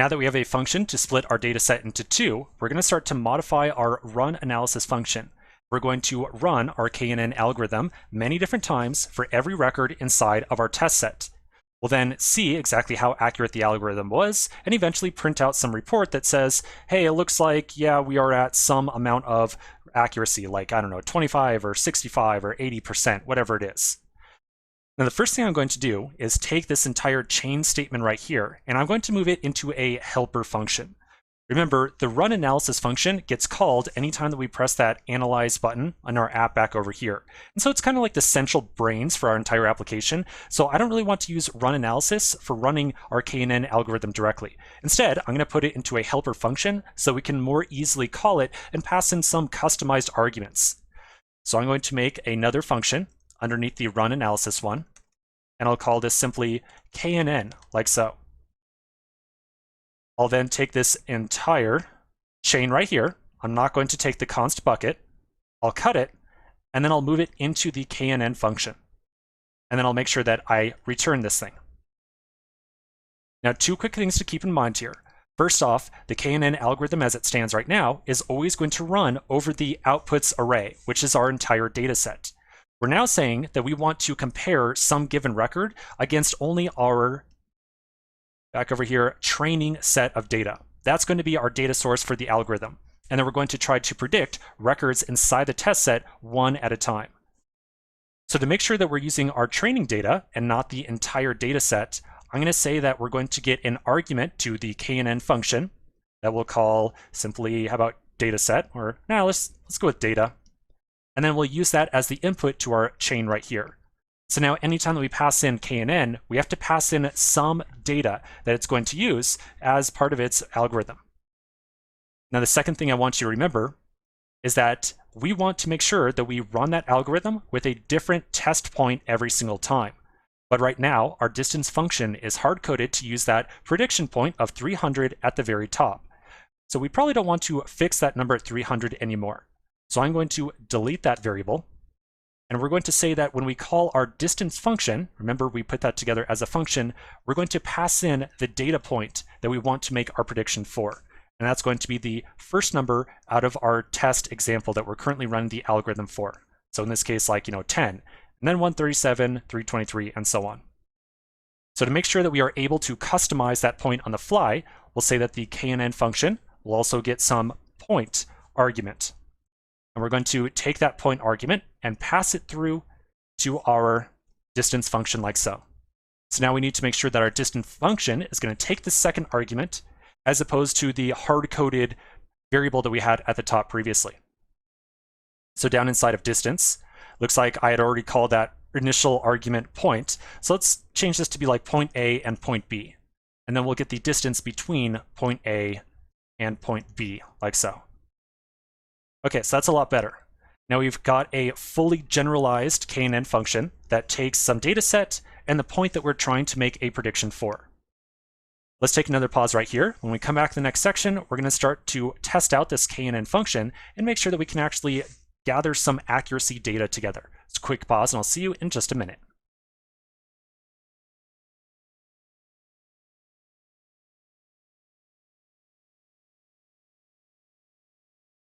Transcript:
Now that we have a function to split our data set into two, we're going to start to modify our run analysis function. We're going to run our KNN algorithm many different times for every record inside of our test set. We'll then see exactly how accurate the algorithm was and eventually print out some report that says, hey, it looks like, yeah, we are at some amount of accuracy, like, I don't know, 25 or 65 or 80%, whatever it is. Now, the first thing I'm going to do is take this entire chain statement right here, and I'm going to move it into a helper function. Remember, the run analysis function gets called anytime that we press that analyze button on our app back over here. And so it's kind of like the central brains for our entire application. So I don't really want to use run analysis for running our KNN algorithm directly. Instead, I'm going to put it into a helper function so we can more easily call it and pass in some customized arguments. So I'm going to make another function underneath the run analysis one, and I'll call this simply KNN, like so. I'll then take this entire chain right here. I'm not going to take the const bucket. I'll cut it, and then I'll move it into the KNN function. And then I'll make sure that I return this thing. Now, two quick things to keep in mind here. First off, the KNN algorithm as it stands right now is always going to run over the outputs array, which is our entire data set. We're now saying that we want to compare some given record against only our, back over here, training set of data. That's going to be our data source for the algorithm. And then we're going to try to predict records inside the test set one at a time. So to make sure that we're using our training data and not the entire data set, I'm going to say that we're going to get an argument to the KNN function that we'll call simply, how about data set? Or now let's go with data. And then we'll use that as the input to our chain right here. So now anytime that we pass in KNN, we have to pass in some data that it's going to use as part of its algorithm. Now, the second thing I want you to remember is that we want to make sure that we run that algorithm with a different test point every single time. But right now, our distance function is hard-coded to use that prediction point of 300 at the very top. So we probably don't want to fix that number at 300 anymore. So I'm going to delete that variable. And we're going to say that when we call our distance function, remember we put that together as a function, we're going to pass in the data point that we want to make our prediction for. And that's going to be the first number out of our test example that we're currently running the algorithm for. So in this case, like, 10, and then 137, 323, and so on. So to make sure that we are able to customize that point on the fly, we'll say that the KNN function will also get some point argument. And we're going to take that point argument and pass it through to our distance function like so. So now we need to make sure that our distance function is going to take the second argument as opposed to the hard-coded variable that we had at the top previously. So down inside of distance, looks like I had already called that initial argument point. So let's change this to be like point A and point B. And then we'll get the distance between point A and point B, like so. Okay, so that's a lot better. Now we've got a fully generalized KNN function that takes some data set and the point that we're trying to make a prediction for. Let's take another pause right here. When we come back to the next section, we're going to start to test out this KNN function and make sure that we can actually gather some accuracy data together. It's a quick pause, and I'll see you in just a minute.